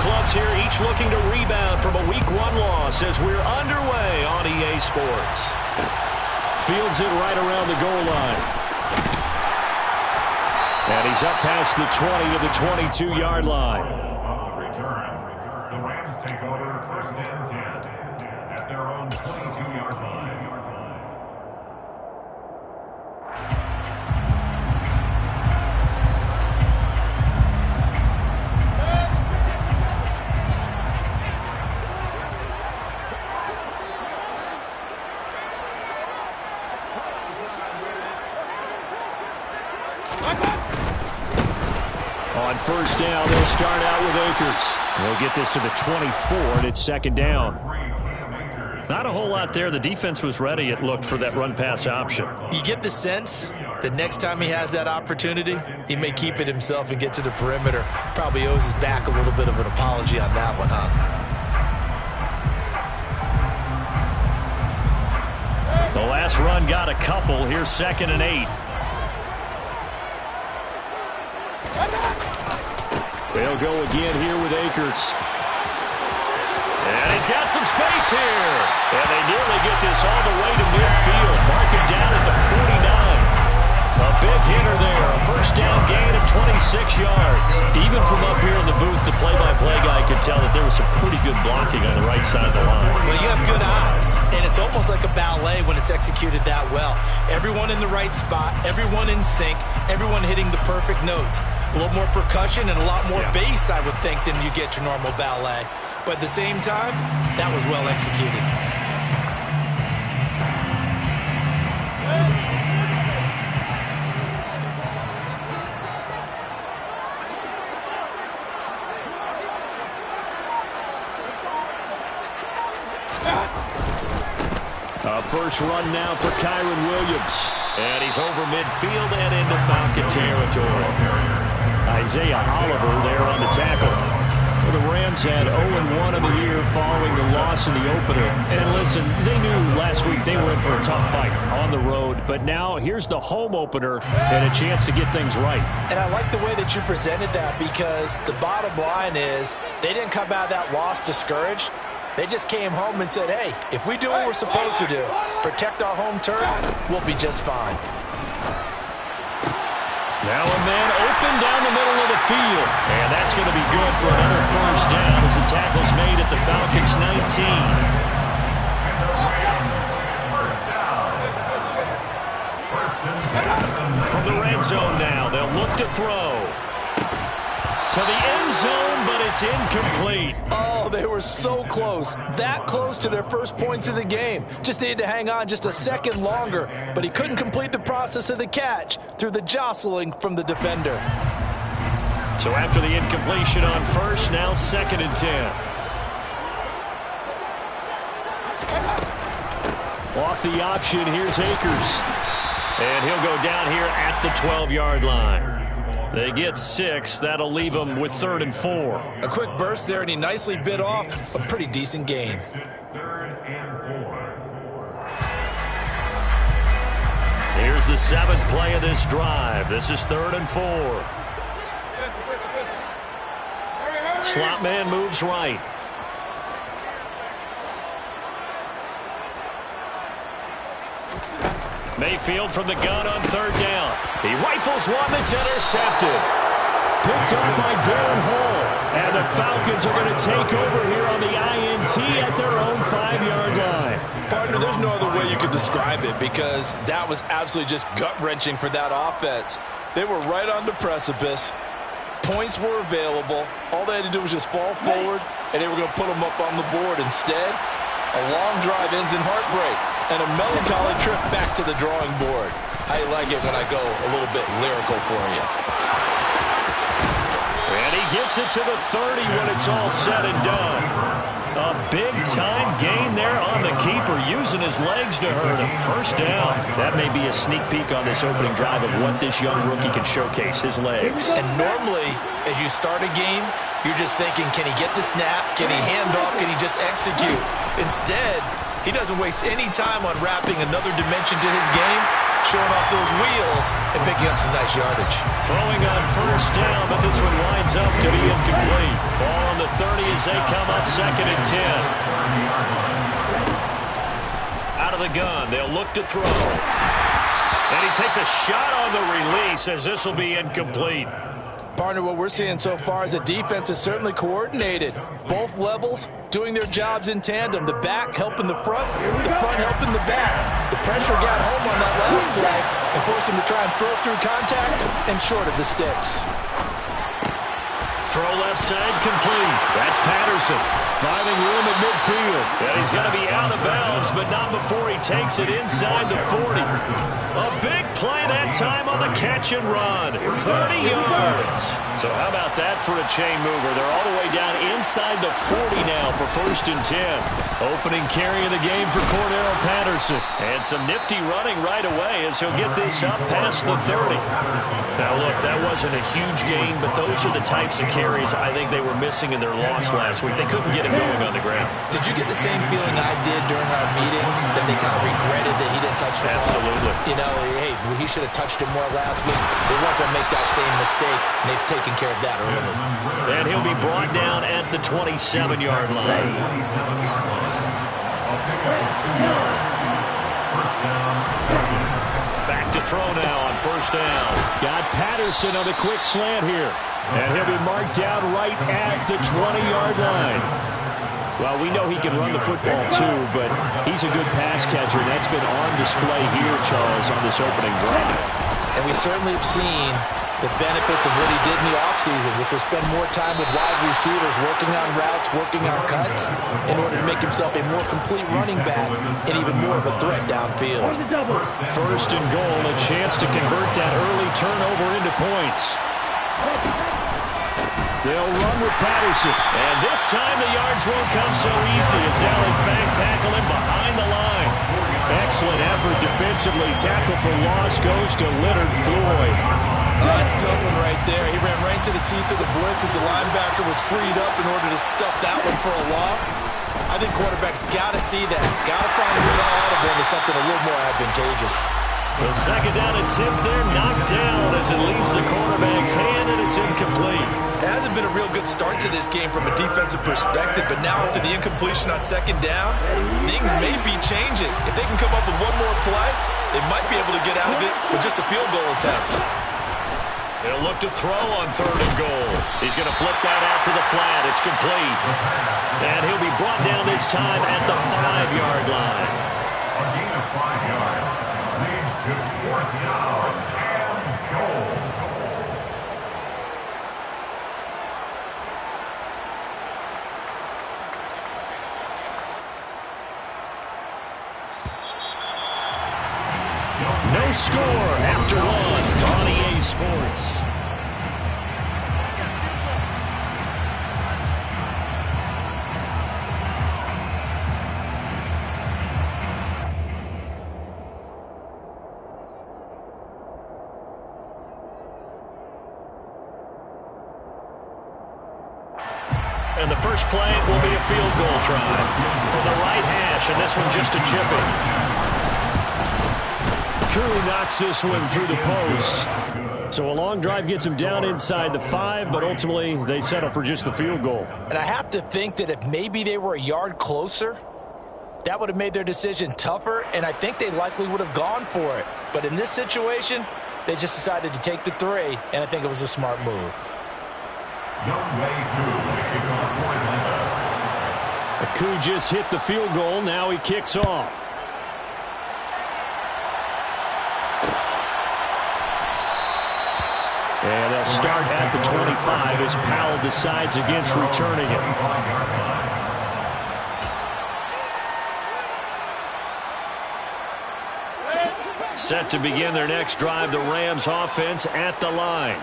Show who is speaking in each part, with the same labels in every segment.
Speaker 1: clubs here, each looking to rebound from a Week 1 loss as we're underway on EA Sports. Fields it right around the goal line. And he's up past the 20 to the 22-yard line.
Speaker 2: On the return, the Rams take over first and 10 at their own 22-yard line.
Speaker 1: On first down, they'll start out with Akers. They'll get this to the 24, and it's second down.
Speaker 3: Not a whole lot there. The defense was ready, it looked, for that run-pass option.
Speaker 4: You get the sense that next time he has that opportunity, he may keep it himself and get to the perimeter. Probably owes his back a little bit of an apology on that one, huh?
Speaker 1: The last run got a couple. Here's second and 8. They'll go again here with Akers. And he's got some space here. And they nearly get this all the way to midfield. Mark it down at the 49. A big hitter there. A first down gain of 26 yards. Even from up here in the booth, the play-by-play guy could tell that there was some pretty good blocking on the right side of the line.
Speaker 4: Well, you have good eyes, and it's almost like a ballet when it's executed that well. Everyone in the right spot, everyone in sync, everyone hitting the perfect notes. A little more percussion and a lot more bass, I would think, than you get your normal ballet. But at the same time, that was well executed.
Speaker 1: A first run now for Kyren Williams. And he's over midfield and into Falcon territory. Isaiah Oliver there on the tackle. Well, the Rams had 0-1 of the year following the loss in the opener. And listen, they knew last week they were in for a tough fight on the road. But now here's the home opener and a chance to get things right.
Speaker 4: And I like the way that you presented that, because the bottom line is they didn't come out of that loss discouraged. They just came home and said, hey, if we do what we're supposed to do, protect our home turf, we'll be just fine.
Speaker 1: Now a man open down the middle of the field. And that's going to be good for another first down as the tackle's made at the Falcons' 19. From the red zone now, they'll look to throw. To the end zone, but it's incomplete.
Speaker 4: Oh, they were so close. That close to their first points of the game. Just needed to hang on just a second longer, but he couldn't complete the process of the catch through the jostling from the defender.
Speaker 1: So after the incompletion on first, now second and 10. Off the option, here's Akers. And he'll go down here at the 12-yard line. They get 6. That'll leave them with 3rd and 4.
Speaker 4: A quick burst there, and he nicely bit off a pretty decent gain.
Speaker 2: 3rd and 4.
Speaker 1: Here's the 7th play of this drive. This is 3rd and 4. Slot man moves right. Mayfield from the gun on 3rd down. He rifles one that's intercepted. Picked up by Darren Hall. And the Falcons are going to take over here on the INT at their own 5-yard line.
Speaker 4: Partner, there's no other way you could describe it, because that was absolutely just gut-wrenching for that offense. They were right on the precipice. Points were available. All they had to do was just fall forward, and they were going to put them up on the board. Instead, a long drive ends in heartbreak and a melancholy trip back to the drawing board. I like it when I go a little bit lyrical for you.
Speaker 1: And he gets it to the 30 when it's all said and done. A big-time gain there on the keeper, using his legs to hurt him. First down. That may be a sneak peek on this opening drive of what this young rookie can showcase, his legs.
Speaker 4: And normally, as you start a game, you're just thinking, can he get the snap? Can he hand off? Can he just execute? Instead, he doesn't waste any time on wrapping another dimension to his game. showing off those wheels and picking up some nice yardage.
Speaker 1: Throwing on first down, but this one winds up to be incomplete. Ball on the 30 as they come up 2nd and 10. Out of the gun, they'll look to throw. And he takes a shot on the release as this will be incomplete.
Speaker 4: Partner, what we're seeing so far is the defense is certainly coordinated. Both levels doing their jobs in tandem. The back helping the front helping the back. The pressure got home on that last play and forced him to try and throw through contact and short of the sticks.
Speaker 1: Throw left side complete. That's Patterson. Finding room at midfield. And he's going to be out of bounds, but not before he takes it inside the 40. A big play that time on the catch and run. 30 yards. So how about that for a chain mover? They're all the way down inside the 40 now for 1st and 10. Opening carry of the game for Cordero Patterson. And some nifty running right away as he'll get this up past the 30. Now look, that wasn't a huge gain, but those are the types of carries I think they were missing in their loss last week. They couldn't get it going on the ground.
Speaker 4: Did you get the same feeling I did during our meetings, that they kind of regretted that he didn't touch the ball?
Speaker 1: Absolutely.
Speaker 4: You know, hey, he should have touched it more last week. They weren't going to make that same mistake, and they've taken care of that early.
Speaker 1: And he'll be brought down at the 27-yard line. Back to throw now on 1st down. Got Patterson on a quick slant here. And he'll be marked down right at the 20-yard line. Well, we know he can run the football too, but he's a good pass catcher, and that's been on display here, Charles, on this opening drive.
Speaker 4: And we certainly have seen the benefits of what he did in the offseason, which was spend more time with wide receivers, working on routes, working on cuts, in order to make himself a more complete running back and even more of a threat downfield.
Speaker 1: 1st and goal, a chance to convert that early turnover into points. They'll run with Patterson. And this time the yards won't come so easy as they'll in fact tackle him behind the line. Excellent effort defensively. Tackle for loss goes to Leonard Floyd.
Speaker 4: That's a tough one right there. He ran right into the teeth of the blitz as the linebacker was freed up in order to stuff that one for a loss. I think quarterbacks got to see that. Got to find a way to audible into something a little more advantageous.
Speaker 1: The 2nd down attempt there knocked down as it leaves the quarterback's hand, and it's incomplete.
Speaker 4: It hasn't been a real good start to this game from a defensive perspective, but now after the incompletion on 2nd down, things may be changing. If they can come up with one more play, they might be able to get out of it with just a field goal attempt.
Speaker 1: He'll look to throw on 3rd and goal. He's going to flip that out to the flat. It's complete. And he'll be brought down this time at the 5-yard line.
Speaker 2: A gain of 5 yards leads to 4th down and goal.
Speaker 1: No score after one on EA Sports. And the first play will be a field goal try from the right hash, and this one just a chip in. Koo knocks this one through the post. So a long drive gets him down inside the 5, but ultimately they settle for just the field goal.
Speaker 4: And I have to think that if maybe they were a yard closer, that would have made their decision tougher, and I think they likely would have gone for it. But in this situation, they just decided to take the 3, and I think it was a smart move.
Speaker 1: Koo just hit the field goal. Now he kicks off. And they'll start at the 25 as Powell decides against returning it. Set to begin their next drive, the Rams offense at the line.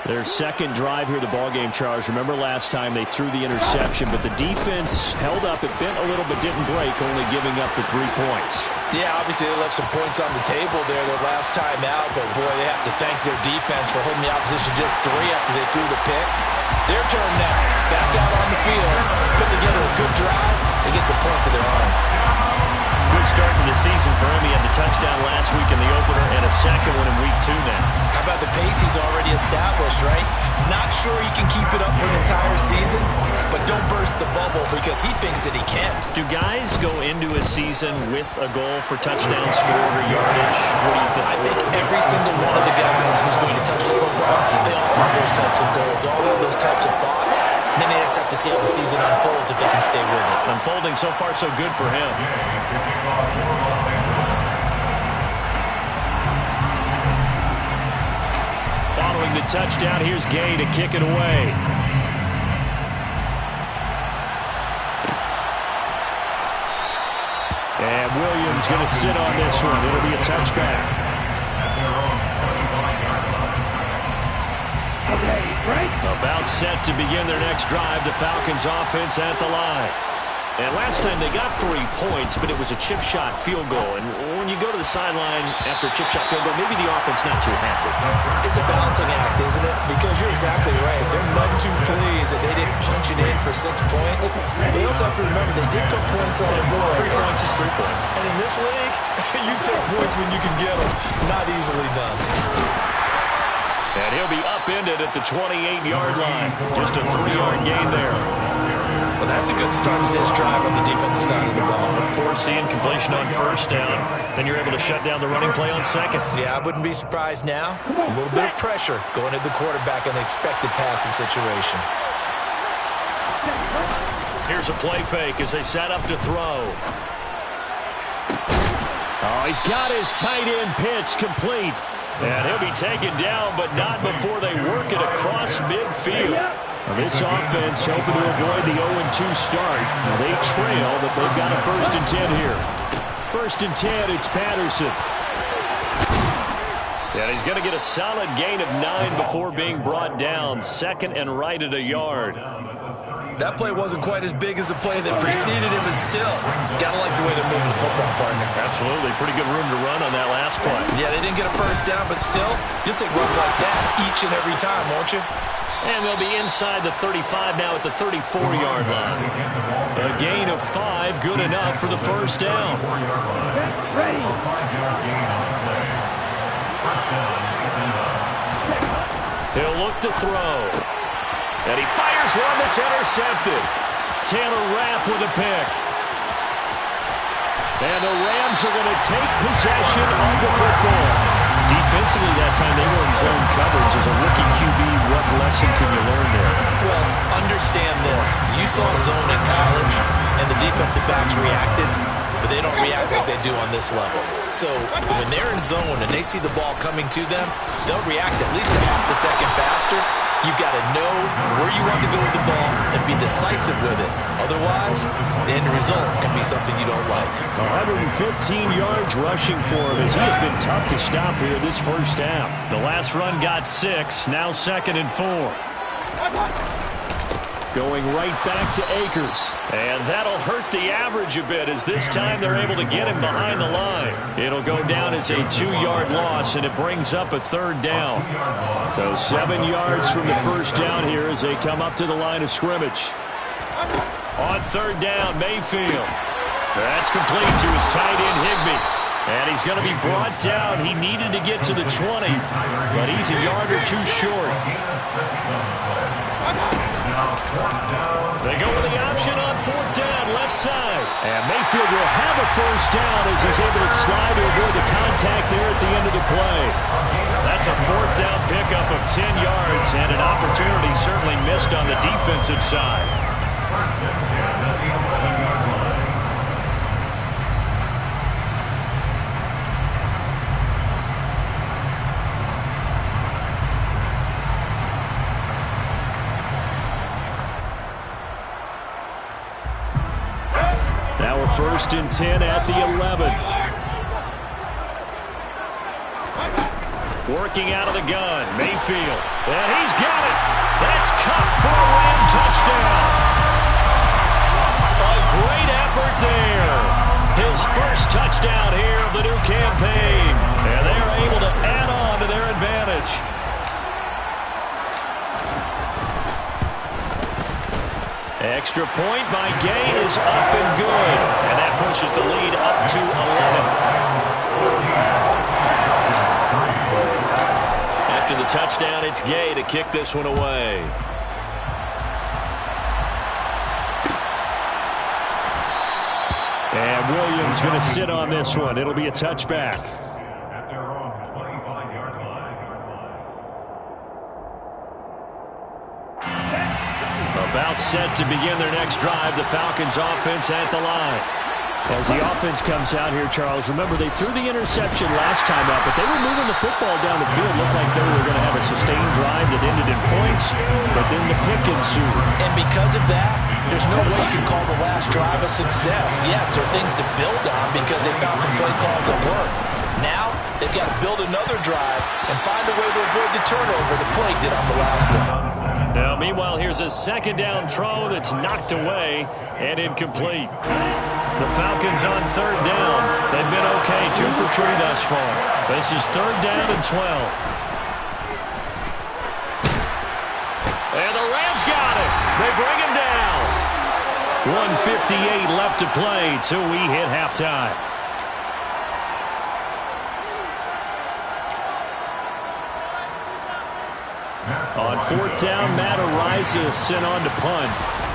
Speaker 1: Their second drive here, the ballgame, Charles. Remember last time they threw the interception, but the defense held up. It bent a little but didn't break, only giving up the 3 points.
Speaker 4: Yeah, obviously they left some points on the table there their last time out, but boy, they have to thank their defense for holding the opposition just 3 after they threw the pick. Their turn now. Back out on the field, put together a good drive, and get some points of their own.
Speaker 1: Good start to the season for him. He had the touchdown last week in the opener, and
Speaker 3: second one in week 2 now.
Speaker 4: How about the pace he's already established, right? Not sure he can keep it up for an entire season, but don't burst the bubble because he thinks that he can.
Speaker 3: Do guys go into a season with a goal for touchdowns scored or yardage? What do you think?
Speaker 4: I think every single one of the guys who's going to touch the football, they all have those types of goals, all have those types of thoughts. And then they just have to see how the season unfolds if they can stay with it.
Speaker 3: Unfolding so far so good for him. Following the touchdown, here's Gay to kick it away. And Williams going to sit on this one. It'll be a touchback. About set to begin their next drive. The Falcons offense at the line. And last time they got 3 points, but it was a chip shot field goal. And when you go to the sideline after a chip shot field goal, maybe the offense not too happy.
Speaker 4: It's a balancing act, isn't it? Because you're exactly right. They're none too pleased that they didn't punch it in for 6 points. They also have to remember they did put points on the board.
Speaker 3: 3 points is 3 points.
Speaker 4: And in this league, you take points when you can get them. Not easily done.
Speaker 3: And he'll be upended at the 28-yard line. Just a 3-yard gain there.
Speaker 4: Well, that's a good start to this drive on the defensive side of the ball.
Speaker 3: Forcing completion on first down. Then you're able to shut down the running play on second.
Speaker 4: Yeah, I wouldn't be surprised now. A little bit of pressure going at the quarterback in the expected passing situation.
Speaker 3: Here's a play fake as they set up to throw. Oh, he's got his tight end pitch complete. And he'll be taken down, but not before they work it across midfield. This offense hoping to avoid the 0-2 start. They trail, but they've got a 1st and 10 here. 1st and 10, it's Patterson. And he's going to get a solid gain of 9 before being brought down. 2nd and right at a yard.
Speaker 4: That play wasn't quite as big as the play that preceded it, but still, gotta like the way they're moving the football, partner.
Speaker 3: Absolutely. Pretty good room to run on that last play.
Speaker 4: Yeah, they didn't get a 1st down, but still, you'll take runs like that each and every time, won't you?
Speaker 3: And they'll be inside the 35 now at the 34-yard line. A gain of 5, good enough for the 1st down. He'll look to throw. And he fires one that's intercepted. Taylor Rapp with a pick. And the Rams are going to take possession of the football. Defensively that time they were in zone coverage. As a rookie QB, what lesson can you learn there?
Speaker 4: Well, understand this. You saw zone in college, and the defensive backs reacted, but they don't react like they do on this level. So when they're in zone and they see the ball coming to them, they'll react at least a half a second faster. You've got to know where you want to go with the ball and be decisive with it. Otherwise, the end result can be something you don't like.
Speaker 1: 115 yards rushing for him as he has been tough to stop here this 1st half.
Speaker 3: The last run got 6, now 2nd and 4.
Speaker 1: Going right back to Akers.
Speaker 3: And that'll hurt the average a bit as this time they're able to get him behind the line. It'll go down as a 2-yard loss, and it brings up a 3rd down.
Speaker 1: So 7 yards from the 1st down here as they come up to the line of scrimmage.
Speaker 3: On 3rd down, Mayfield. That's complete to his tight end, Higbee. And he's going to be brought down. He needed to get to the 20, but he's a yard or 2 short. They go with the option on 4th down, left side.
Speaker 1: And Mayfield will have a 1st down as he's able to slide to avoid the contact there at the end of the play.
Speaker 3: That's a 4th down pickup of 10 yards and an opportunity certainly missed on the defensive side.
Speaker 2: 1st and 10 at the 11-yard line.
Speaker 1: Now a 1st and 10 at the 11.
Speaker 3: Working out of the gun, Mayfield. And he's got it. That's Kupp for a Ram touchdown. A great effort there. His 1st touchdown here of the new campaign. And they're able to add on to their advantage. Extra point by Gay is up and good. And that pushes the lead up to 11. touchdown. It's Gay to kick this one away. And Williams going to sit on this one. It'll be a touchback.
Speaker 2: At their own 25-yard line.
Speaker 3: About set to begin their next drive. The Falcons offense at the line.
Speaker 1: As the offense comes out here, Charles, remember they threw the interception last time out, but they were moving the football down the field. Looked like they were going to have a sustained drive that ended in points, but then the pick ensued.
Speaker 4: And because of that, there's no way you can call the last drive a success. Yes, there are things to build on because they found some play calls that work. Now, they've got to build another drive and find a way to avoid the turnover the play did on the last one.
Speaker 3: Now, meanwhile, here's a second down throw that's knocked away and incomplete. The Falcons on third down. They've been okay, 2 for 3 thus far. This is third down and 12. And the Rams got it. They bring him down. 1:58 left to play till we hit halftime. On fourth down, Matt Araiza sent on to punt.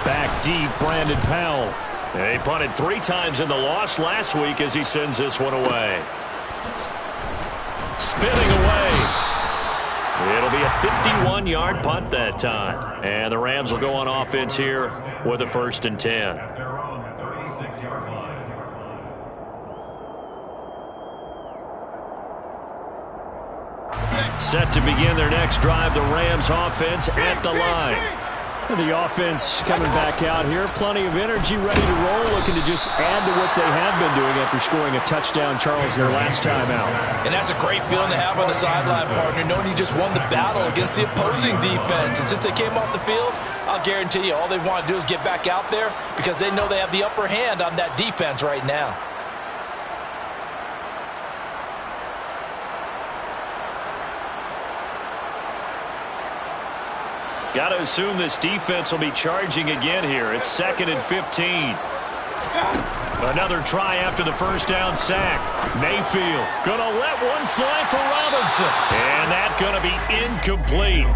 Speaker 3: Back deep, Brandon Powell. He punted 3 times in the loss last week as he sends this one away. Spinning away. It'll be a 51-yard punt that time. And the Rams will go on offense here with a 1st and 10.
Speaker 2: At their own 36-yard line.
Speaker 3: Set to begin their next drive, the Rams offense at the line.
Speaker 1: The offense coming back out here. Plenty of energy, ready to roll, looking to just add to what they have been doing after scoring a touchdown, Charles, their last time out.
Speaker 4: And that's a great feeling to have on the sideline, partner, knowing you just won the battle against the opposing defense. And since they came off the field, I'll guarantee you all they want to do is get back out there because they know they have the upper hand on that defense right now.
Speaker 3: Got to assume this defense will be charging again here. It's 2nd and 15. Another try after the first down sack. Mayfield going to let one fly for Robinson. And that going to be incomplete.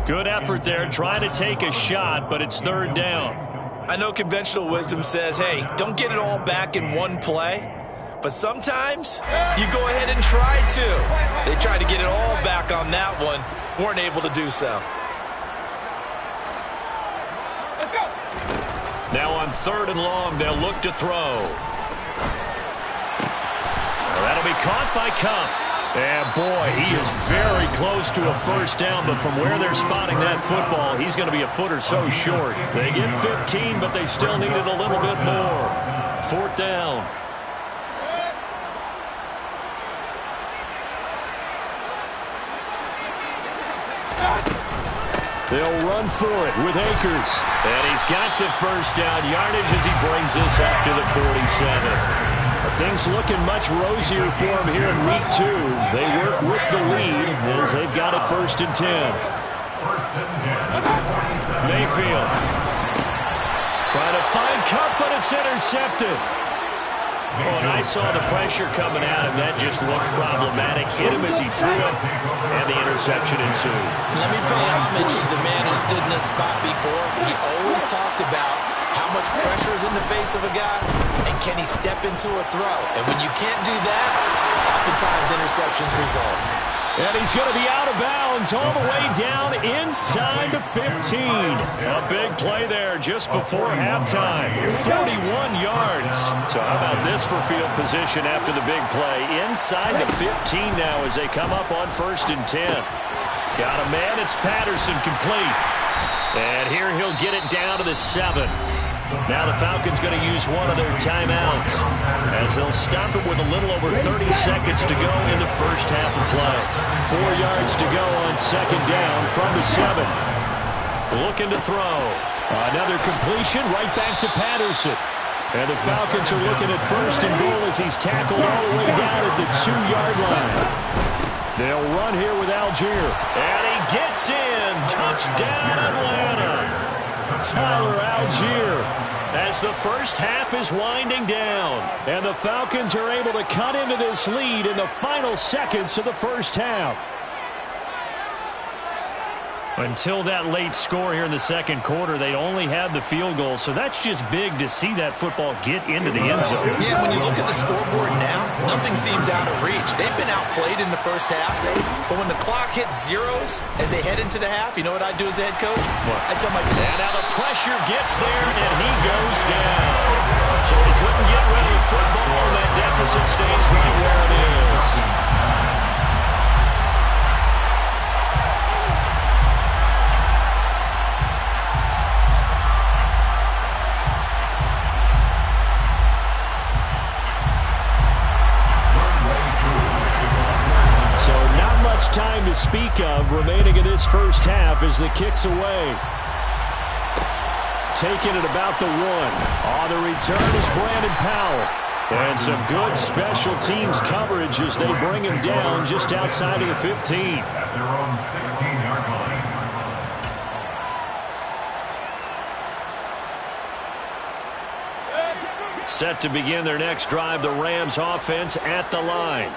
Speaker 3: Good effort there trying to take a shot, but it's third down.
Speaker 4: I know conventional wisdom says, hey, don't get it all back in one play. But sometimes you go ahead and try to. They tried to get it all back on that one. Weren't able to do so.
Speaker 3: Now on 3rd and long, they'll look to throw. That'll be caught by Kupp. And boy, he is very close to a first down, but from where they're spotting that football, he's going to be a foot or so short. They get 15, but they still need it a little bit more. 4th down. They'll run for it with Akers. And he's got the first down yardage as he brings this up to the 47. Things looking much rosier for him here in week 2. They work with the lead as they've got it 1st and 10. Mayfield trying to find Kupp, but it's intercepted. Oh, and I saw the pressure coming at him. That just looked problematic. Hit him as he threw it, and the interception ensued.
Speaker 4: Let me pay homage to the man who stood in this spot before. He always talked about how much pressure is in the face of a guy, and can he step into a throw? And when you can't do that, oftentimes interceptions result.
Speaker 3: And he's going to be out of bounds all the way down inside the 15. A big play there just before halftime. 41 yards. So how about this for field position after the big play? Inside the 15 now as they come up on 1st and 10. Got a man. It's Patterson complete. And here he'll get it down to the 7. Now the Falcons going to use one of their timeouts as they'll stop it with a little over 30 seconds to go in the first half of play. 4 yards to go on 2nd down from the 7. Looking to throw. Another completion right back to Patterson. And the Falcons are looking at 1st and goal as he's tackled all the way down at the 2-yard line. They'll run here with Algier. And he gets in. Touchdown, Atlanta. Tyler Algier as the first half is winding down. And the Falcons are able to cut into this lead in the final seconds of the first half.
Speaker 1: Until that late score here in the second quarter, they only had the field goal, so that's just big to see that football get into the end zone.
Speaker 4: Yeah, when you look at the scoreboard now, nothing seems out of reach. They've been outplayed in the first half, but when the clock hits zeros as they head into the half, you know what I do as a head coach?
Speaker 1: What?
Speaker 4: I tell my
Speaker 1: and now the pressure gets there, and he goes down. So he couldn't get rid of the football, and that deficit stays right where it is. Time to speak of remaining in this first half as the kick's away. Taking it about the 1. On the return is Brandon Powell. And some good special teams coverage as they bring him down just outside of the 15.
Speaker 2: At their own 16-yard line.
Speaker 1: Set to begin their next drive, the Rams offense at the line.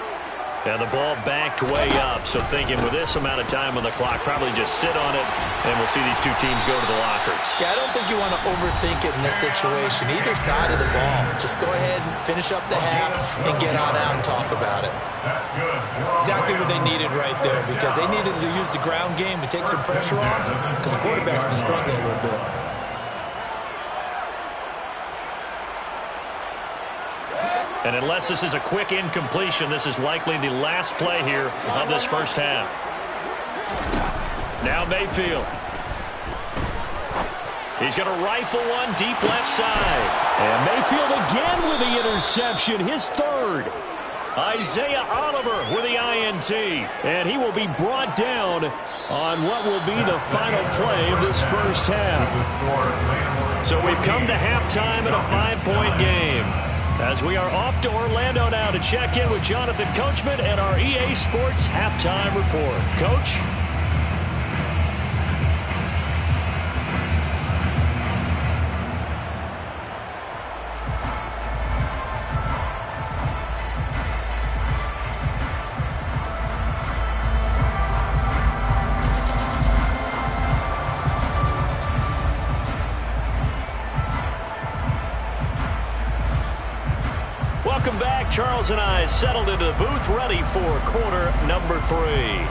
Speaker 1: And the ball backed way up, so thinking with this amount of time on the clock, probably just sit on it, and we'll see these two teams go to the lockers.
Speaker 4: Yeah, I don't think you want to overthink it in this situation. Either side of the ball. Just go ahead and finish up the half and get on out and talk about it.
Speaker 2: That's good.
Speaker 4: Exactly what they needed right there, because they needed to use the ground game to take some pressure off, because the quarterback's been struggling a little bit.
Speaker 1: And unless this is a quick incompletion, this is likely the last play here of this first half. Now Mayfield. He's going to rifle one deep left side. And Mayfield again with the interception, his third. Isaiah Oliver with the INT. And he will be brought down on what will be the final play of this first half. So we've come to halftime in a 5-point game. As we are off to Orlando now to check in with Jonathan Coachman and our EA Sports Halftime Report. Coach? Welcome back. Charles and I settled into the booth, ready for quarter number 3.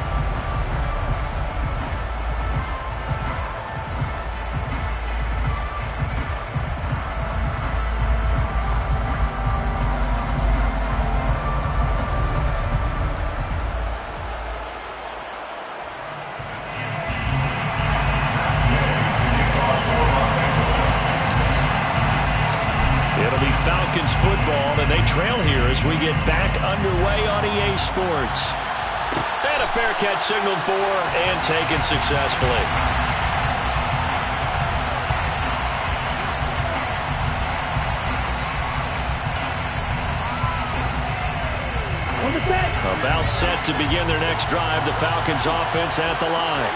Speaker 1: Falcons football, and they trail here as we get back underway on EA Sports. And a fair catch signaled for and taken successfully. About set to begin their next drive, the Falcons offense at the line.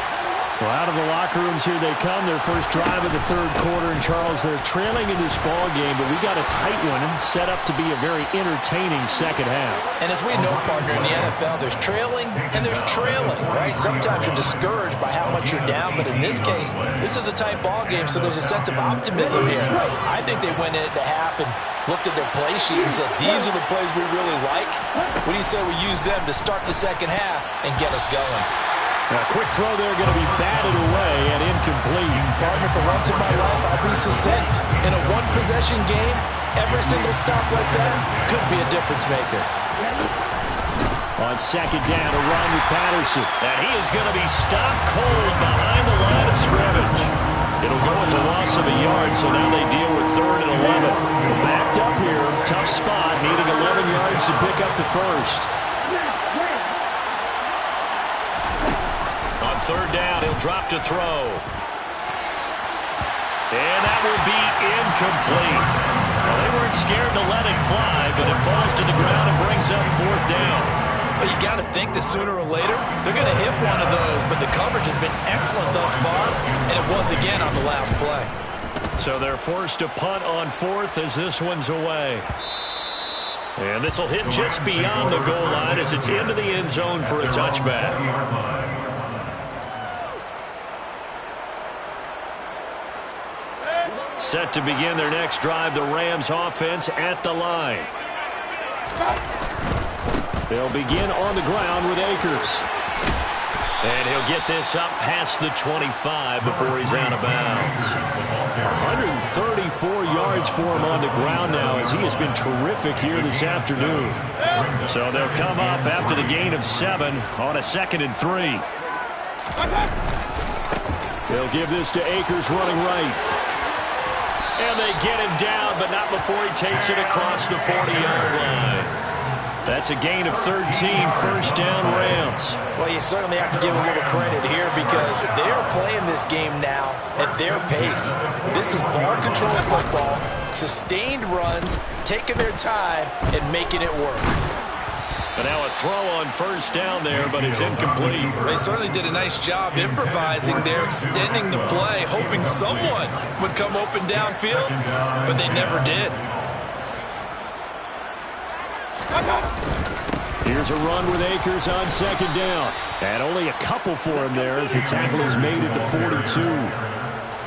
Speaker 1: Well, out of the locker rooms here they come, their first drive of the third quarter. And, Charles, they're trailing in this ball game, but we got a tight one and set up to be a very entertaining second half.
Speaker 4: And as we know, partner, in the NFL, there's trailing and there's trailing, right? Sometimes you're discouraged by how much you're down, but in this case, this is a tight ball game, so there's a sense of optimism here. I think they went into half and looked at their play sheet and said, these are the plays we really like. What do you say we use them to start the second half and get us going?
Speaker 1: A quick throw there, going to be batted away and incomplete.
Speaker 4: Partner, for once in my life, I'll be succinct. In a one-possession game, every single stop like that could be a difference maker.
Speaker 1: On second down, a run with Patterson. And he is going to be stopped cold behind the line of scrimmage. It'll go as a loss of a yard, so now they deal with 3rd and 11. Backed up here, tough spot, needing 11 yards to pick up the first. On 3rd down, he'll drop to throw. And that will be incomplete. Well, they weren't scared to let it fly, but it falls to the ground and brings up 4th down.
Speaker 4: Well, you got to think that sooner or later, they're going to hit one of those, but the coverage has been excellent thus far, and it was again on the last play.
Speaker 1: So they're forced to punt on 4th as this one's away. And this will hit just beyond the goal line as it's into the end zone for a touchback. Set to begin their next drive, the Rams offense at the line. They'll begin on the ground with Akers. And he'll get this up past the 25 before he's out of bounds. 134 yards for him on the ground now as he has been terrific here this afternoon. So they'll come up after the gain of 7 on a 2nd and 3. They'll give this to Akers running right. And they get him down, but not before he takes it across the 40-yard line. That's a gain of 13, first down Rams.
Speaker 4: Well, you certainly have to give a little credit here because they're playing this game now at their pace. This is ball control football, sustained runs, taking their time, and making it work.
Speaker 1: But now a throw on first down there, but it's incomplete.
Speaker 4: They certainly did a nice job improvising there, extending the play, hoping someone would come open downfield, but they never did.
Speaker 1: Here's a run with Akers on 2nd down. And only a couple for him there as the tackle is made at the 42.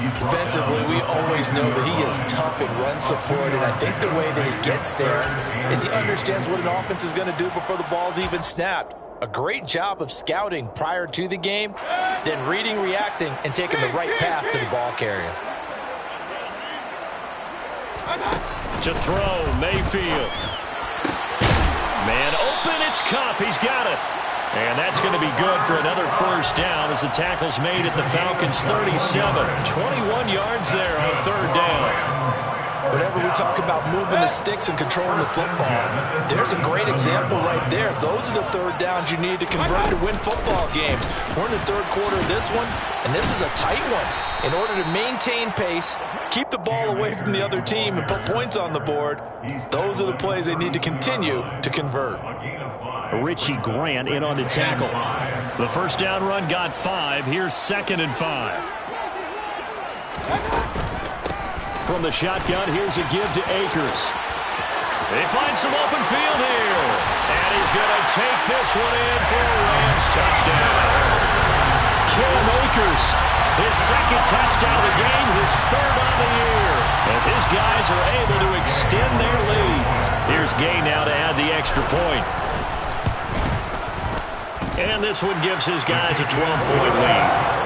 Speaker 4: Defensively, we always know that he is tough in run support, and I think the way that he gets there is he understands what an offense is going to do before the ball's even snapped. A great job of scouting prior to the game, then reading, reacting, and taking the right path to the ball carrier.
Speaker 1: To throw, Mayfield. Man open, it's Kupp. He's got it. And that's going to be good for another first down as the tackle's made at the Falcons' 37. 21 yards there on 3rd down.
Speaker 4: Whenever we talk about moving the sticks and controlling the football, there's a great example right there. Those are the 3rd downs you need to convert to win football games. We're in the 3rd quarter of this one, and this is a tight one. In order to maintain pace, keep the ball away from the other team, and put points on the board, those are the plays they need to continue to convert.
Speaker 1: Richie Grant in on the tackle. The first down run got 5. Here's 2nd and 5. From the shotgun, here's a give to Akers. They find some open field here. And he's going to take this one in for a Rams touchdown. Cam Akers, his 2nd touchdown of the game, his 3rd on the year. As his guys are able to extend their lead. Here's Gay now to add the extra point. And this one gives his guys a 12-point lead.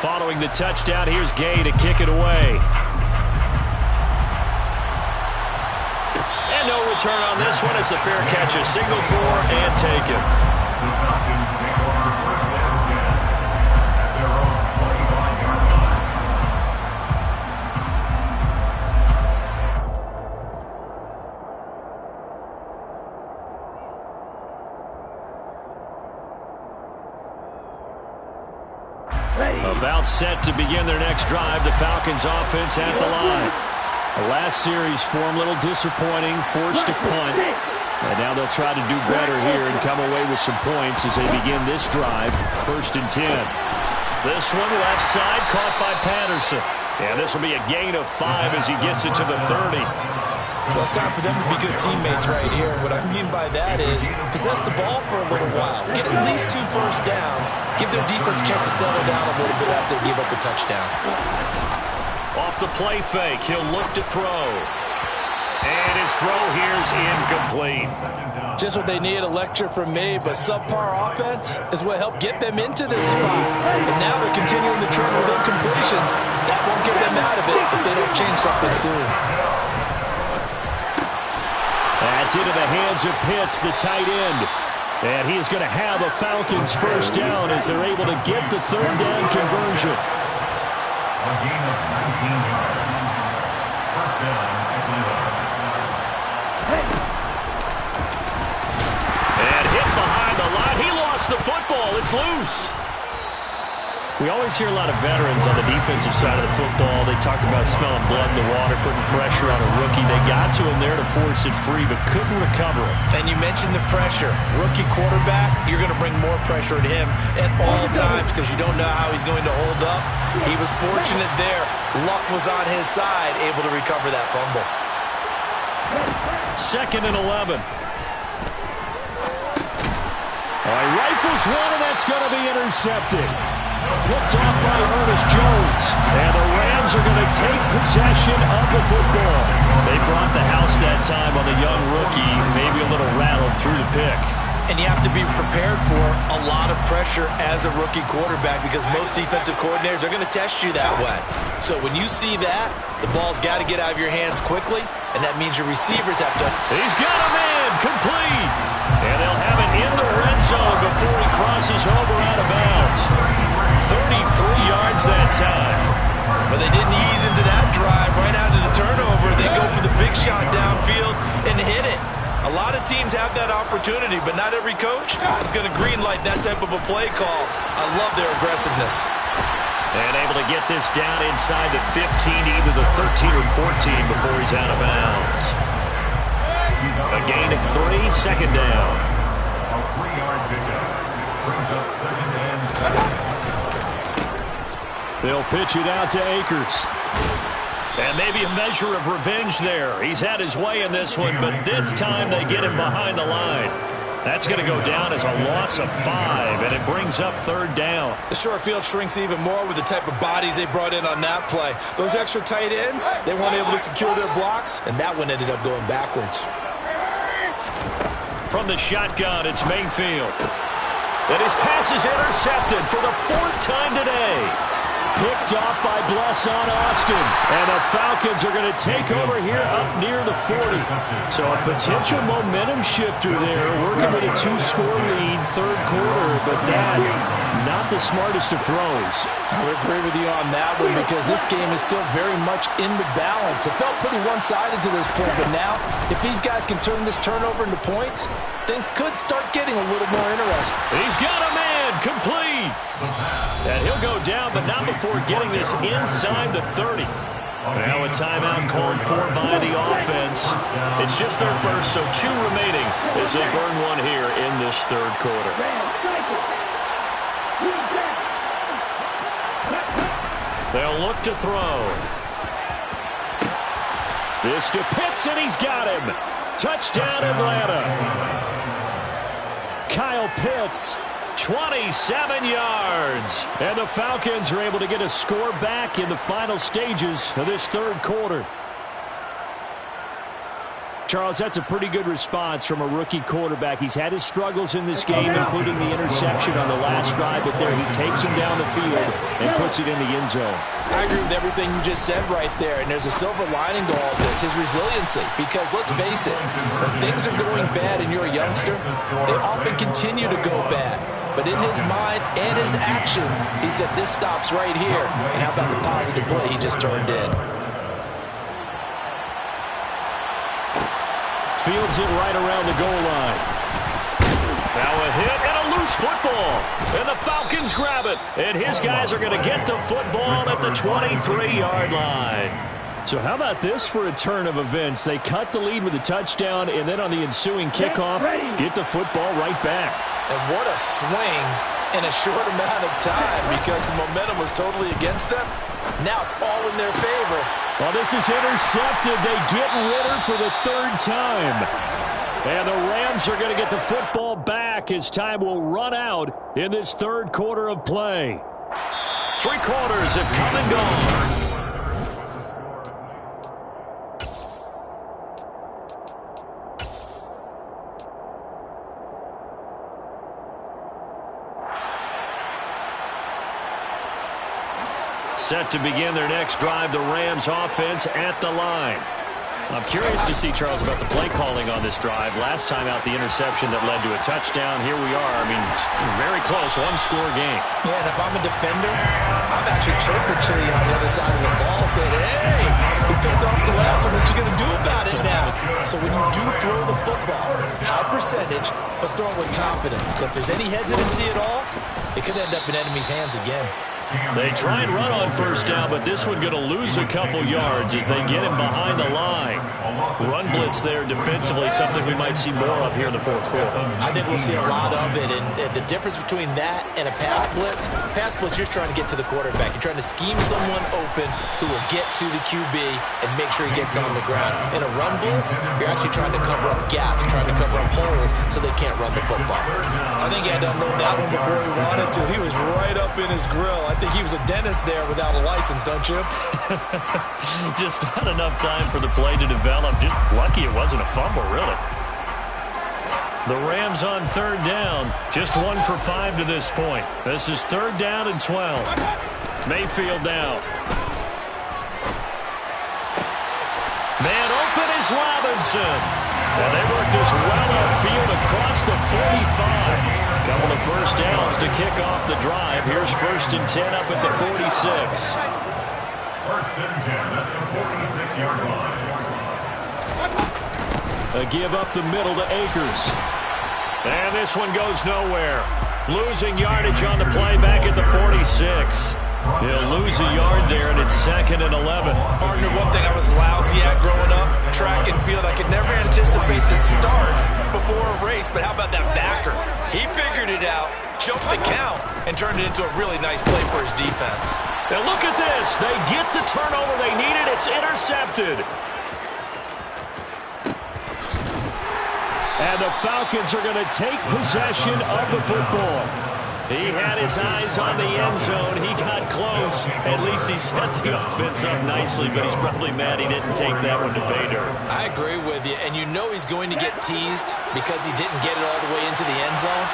Speaker 1: Following the touchdown, here's Gay to kick it away. And no return on this one as the fair catch is signaled for and taken.
Speaker 2: The Falcons take over 1st and 10 at their own 25-yard line.
Speaker 1: About set to begin their next drive, the Falcons offense at the line. The last series for them, a little disappointing, forced to punt. And now they'll try to do better here and come away with some points as they begin this drive, 1st and 10. This one left side caught by Patterson. And this will be a gain of 5 as he gets it to the 30.
Speaker 4: Well, it's time for them to be good teammates right here. What I mean by that is possess the ball for a little while. Get at least 2 first downs. Give their defense a chance to settle down a little bit after they give up a touchdown.
Speaker 1: Off the play fake, he'll look to throw. And his throw here's incomplete.
Speaker 4: Just what they need, a lecture from me, but subpar offense is what helped get them into this spot. And now they're continuing the trend with incompletions. That won't get them out of it if they don't change something soon.
Speaker 1: That's into the hands of Pitts, the tight end. And he is going to have a Falcons first down as they're able to get the 3rd down conversion.
Speaker 2: A gain of 19 yards. 1st down, Atlanta.
Speaker 1: And hit behind the line. He lost the football. It's loose. We always hear a lot of veterans on the defensive side of the football. They talk about smelling blood in the water, putting pressure on a rookie. They got to him there to force it free, but couldn't recover it.
Speaker 4: And you mentioned the pressure. Rookie quarterback, you're going to bring more pressure at him at all times because you don't know how he's going to hold up. He was fortunate there. Luck was on his side, able to recover that fumble.
Speaker 1: 2nd and 11. He rifles one, and that's going to be intercepted. Picked off by Ernest Jones. And the Rams are going to take possession of the football. They brought the house that time on the young rookie, maybe a little rattled through the pick.
Speaker 4: And you have to be prepared for a lot of pressure as a rookie quarterback because most defensive coordinators are going to test you that way. So when you see that, the ball's got to get out of your hands quickly, and that means your receivers have to...
Speaker 1: He's got him in, complete. And they'll have it in the red zone before he crosses over out of bounds. 33 yards that time.
Speaker 4: But they didn't ease into that drive right out of the turnover. They go for the big shot downfield and hit it. A lot of teams have that opportunity, but not every coach is going to greenlight that type of a play call. I love their aggressiveness.
Speaker 1: And able to get this down inside the 15, either the 13 or 14 before he's out of bounds. A gain of 3, 2nd down.
Speaker 2: A 3-yard pickup brings up 2nd and 7.
Speaker 1: They'll pitch it out to Akers. And maybe a measure of revenge there. He's had his way in this one, but this time they get him behind the line. That's going to go down as a loss of 5, and it brings up 3rd down.
Speaker 4: The short field shrinks even more with the type of bodies they brought in on that play. Those extra tight ends, they weren't able to secure their blocks, and that one ended up going backwards.
Speaker 1: From the shotgun, it's Mayfield. And his pass is intercepted for the 4th time today. Picked off by Blesson Austin. And the Falcons are going to take over here up near the 40. So a potential momentum shifter there, working with a 2-score lead, 3rd quarter, but that, not the smartest of throws.
Speaker 4: I would agree with you on that one because this game is still very much in the balance. It felt pretty one-sided to this point, but now, if these guys can turn this turnover into points, things could start getting a little more interesting.
Speaker 1: He's got a man, complete. And he'll go down, but not before getting this inside the 30. Now a timeout called for by the offense. It's just their first, so 2 remaining as they burn one here in this 3rd quarter. They'll look to throw. This to Pitts, and he's got him. Touchdown, Atlanta. Kyle Pitts, 27 yards. And the Falcons are able to get a score back in the final stages of this 3rd quarter. Charles, that's a pretty good response from a rookie quarterback. He's had his struggles in this game, including the interception on the last drive, but there he takes him down the field and puts it in the end zone.
Speaker 4: I agree with everything you just said right there, and there's a silver lining to all this, his resiliency. Because let's face it, when things are going bad and you're a youngster, they often continue to go bad. But in his mind and his actions, he said this stops right here. And how about the positive play he just turned in?
Speaker 1: Fields it right around the goal line. Now a hit and a loose football. And the Falcons grab it. And his guys are going to get the football at the 23-yard line. So how about this for a turn of events? They cut the lead with a touchdown, and then on the ensuing kickoff, get the football right back.
Speaker 4: And what a swing in a short amount of time because the momentum was totally against them. Now it's all in their favor.
Speaker 1: Well, this is intercepted. They get Ritter for the 3rd time. And the Rams are going to get the football back as time will run out in this 3rd quarter of play. 3 quarters have come and gone. Set to begin their next drive, the Rams offense at the line. I'm curious to see, Charles, about the play calling on this drive. Last time out, the interception that led to a touchdown. Here we are. I mean, very close, 1-score game.
Speaker 4: Yeah, and if I'm a defender, I'm actually chirping Chili on the other side of the ball saying, hey, we picked off the last one. What you going to do about it now? So when you do throw the football, high percentage, but throw it with confidence. Because if there's any hesitancy at all, it could end up in enemy's hands again.
Speaker 1: They try and run on first down, but this one going to lose a couple yards as they get him behind the line. Run blitz there defensively, something we might see more of here in the fourth quarter.
Speaker 4: I think we'll see a lot of it, and the difference between that and a pass blitz, you're just trying to get to the quarterback. You're trying to scheme someone open who will get to the QB and make sure he gets on the ground. In a run blitz, you're actually trying to cover up gaps, trying to cover up holes so they can't run the football. I think he had to unload that one before he wanted to. He was right up in his grill. I think he was a dentist there without a license, don't you?
Speaker 1: Just not enough time for the play to develop. Just lucky it wasn't a fumble, really. The Rams on third down. Just 1 for 5 to this point. This is third down and 12. Mayfield now. Man open is Robinson. And they work this well upfield across the 45. Couple of first downs to kick off the drive. Here's 1st and 10 up at the 46.
Speaker 2: 1st and 10 at the 46-yard line.
Speaker 1: A give up the middle to Akers. And this one goes nowhere. Losing yardage on the play back at the 46. He'll lose a yard there, and it's 2nd and 11.
Speaker 4: Partner, one thing I was lousy at growing up, track and field. I could never anticipate the start before a race, but how about that backer? He figured it out, jumped the count, and turned it into a really nice play for his defense.
Speaker 1: Now look at this. They get the turnover they needed. It's intercepted. And the Falcons are going to take possession of the football. He had his eyes on the end zone. He got close. At least he set the offense up nicely, but he's probably mad he didn't take that one to pay dirt.
Speaker 4: I agree with you, and you know he's going to get teased because he didn't get it all the way into the end zone.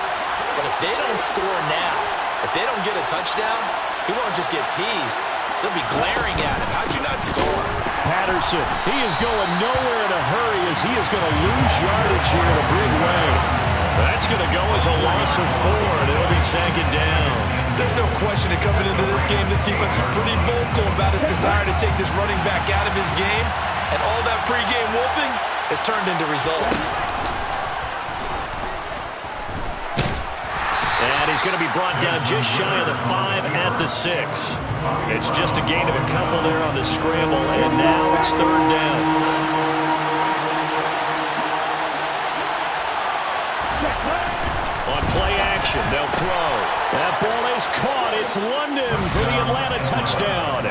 Speaker 4: But if they don't score now, if they don't get a touchdown, he won't just get teased. They'll be glaring at him. How'd you not score?
Speaker 1: Patterson, he is going nowhere in a hurry as he is going to lose yardage here in a big way. That's going to go as a loss of 4, and it'll be 2nd down.
Speaker 4: There's no question that coming into this game, this defense is pretty vocal about his desire to take this running back out of his game, and all that pregame wolfing has turned into results.
Speaker 1: And he's going to be brought down just shy of the 5 at the 6. It's just a gain of a couple there on the scramble, and now it's 3rd down. On play action, they'll throw. That ball is caught. It's London for the Atlanta touchdown.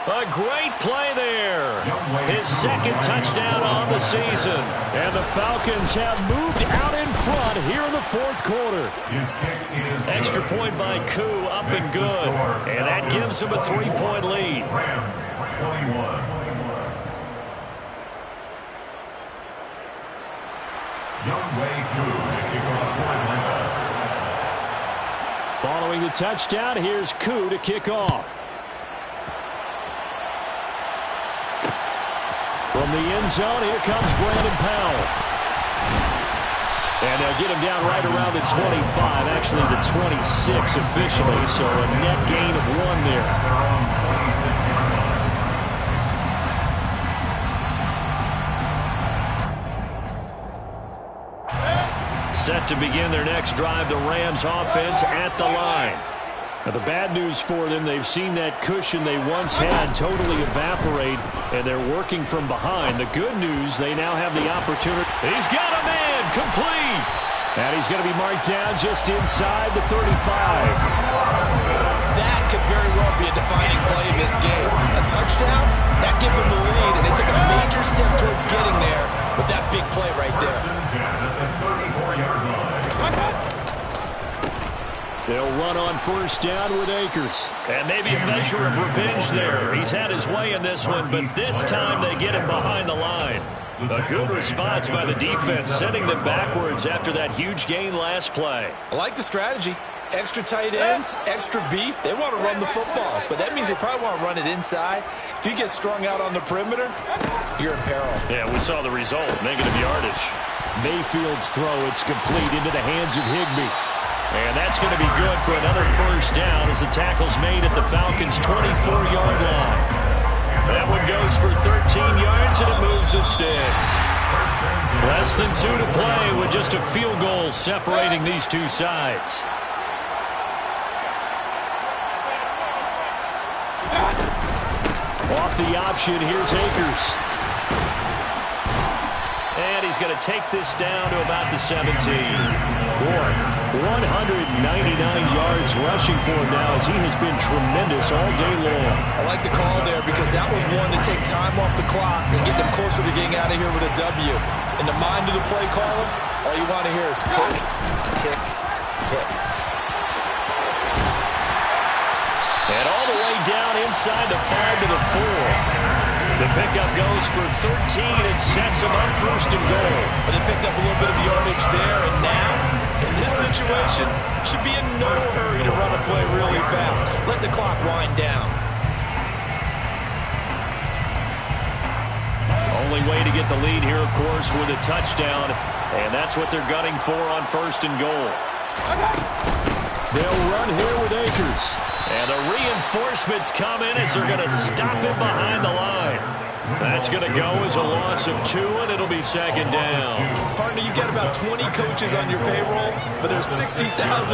Speaker 1: A great play there. His 2nd touchdown on the season. And the Falcons have moved out in front here in the 4th quarter. Extra point by Koo, up and good. And that gives him a 3-point lead.
Speaker 2: Rams 21.
Speaker 1: Following the touchdown, here's Koo to kick off. From the end zone, here comes Brandon Powell. And they'll get him down right around the 25, actually the 26 officially, so a net gain of 1 there. Set to begin their next drive, the Rams offense at the line. Now, the bad news for them, they've seen that cushion they once had totally evaporate, and they're working from behind. The good news, they now have the opportunity. He's got a man, complete. And he's going to be marked down just inside the 35.
Speaker 4: That could very well be a defining play in this game. A touchdown, that gives them the lead, and they took a major step towards getting there with that big play right there.
Speaker 1: They'll run on first down with Akers. And maybe a measure of revenge there. He's had his way in this one, but this time they get him behind the line. A good response by the defense, sending them backwards after that huge gain last play.
Speaker 4: I like the strategy. Extra tight ends, extra beef. They want to run the football, but that means they probably want to run it inside. If you get strung out on the perimeter, you're in peril.
Speaker 1: Yeah, we saw the result, negative yardage. Mayfield's throw, it's complete into the hands of Higbee. And that's going to be good for another first down as the tackle's made at the Falcons' 24-yard line. That one goes for 13 yards, and it moves the sticks. Less than 2 to play with just a field goal separating these two sides. Off the option, here's Akers. And he's going to take this down to about the 17. Boy, 199 yards rushing for him now as he has been tremendous all day long.
Speaker 4: I like the call there because that was one to take time off the clock and get them closer to getting out of here with a W. In the mind of the play caller, all you want to hear is tick, tick, tick.
Speaker 1: And all the way down inside the 5 to the 4. The pickup goes for 13 and sets him up first and goal.
Speaker 4: But they picked up a little bit of yardage there, and now, in this situation, should be in no hurry to run a play really fast. Let the clock wind down.
Speaker 1: Only way to get the lead here, of course, with a touchdown, and that's what they're gunning for on first and goal. They'll run here with Akers. And the reinforcements come in as they're going to stop him behind the line. That's going to go as a loss of 2, and it'll be second down.
Speaker 4: Partner, you get about 20 coaches on your payroll, but there's 60,000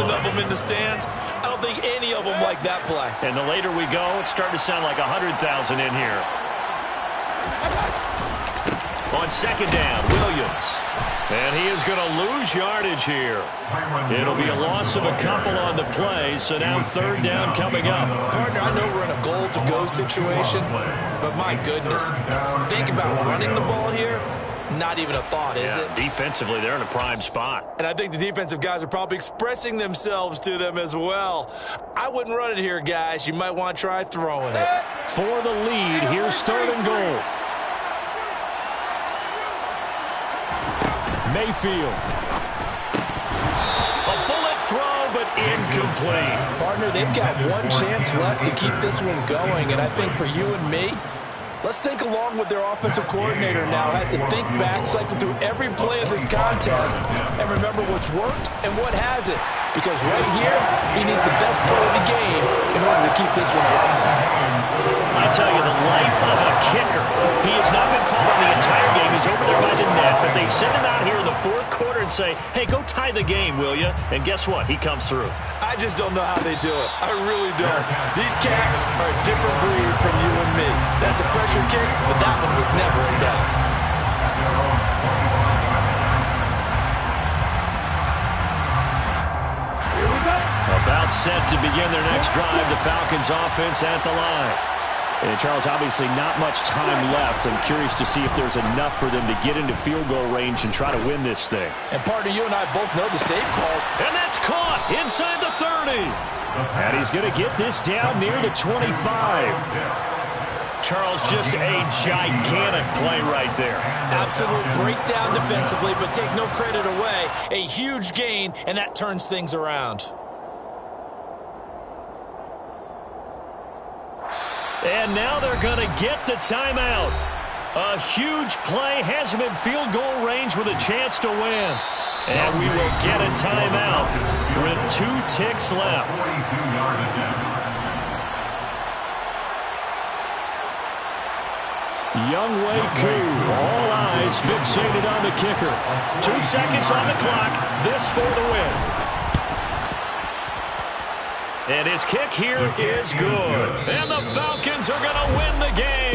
Speaker 4: of them in the stands. I don't think any of them like that play.
Speaker 1: And the later we go, it's starting to sound like 100,000 in here. On second down, Williams. And he is going to lose yardage here. It'll be a loss of a couple on the play, so now third down coming up.
Speaker 4: Partner, I know we're in a goal-to-go situation, but my goodness, think about running the ball here. Not even a thought, is it?
Speaker 1: Defensively, they're in a prime spot.
Speaker 4: And I think the defensive guys are probably expressing themselves to them as well. I wouldn't run it here, guys. You might want to try throwing it.
Speaker 1: For the lead, here's third and goal. Mayfield. A bullet throw, but incomplete.
Speaker 5: Partner, they've got one chance left to keep this one going, and I think for you and me, let's think along with their offensive coordinator now. Has to think back, cycle through every play of this contest, and remember what's worked and what hasn't. Because right here, he needs the best play of the game in order to keep this one alive.
Speaker 1: I tell you, the life of a kicker. He has not been called on the entire game. He's over there by the net, but they send him out here in the fourth quarter and say, hey, go tie the game, will you? And guess what? He comes through.
Speaker 4: I just don't know how they do it. I really don't. These cats are a different breed from you and me. That's a pressure kick, but that one was never in doubt.
Speaker 1: About set to begin their next drive, the Falcons offense at the line. And Charles, obviously not much time left. I'm curious to see if there's enough for them to get into field goal range and try to win this thing.
Speaker 5: And partner, you and I both know the save calls.
Speaker 1: And that's caught inside the 30. And he's going to get this down near the 25. Charles, just a gigantic play right there.
Speaker 4: Absolute breakdown defensively, but take no credit away. A huge gain, and that turns things around.
Speaker 1: And now they're going to get the timeout. A huge play has him in field goal range with a chance to win. And we will get a timeout with 2 ticks left.
Speaker 2: 42-yard attempt.
Speaker 1: Younghoe Koo, all eyes fixated on the kicker. 2 seconds on the clock. This for the win. And his kick here is good. And the Falcons are going to win the game.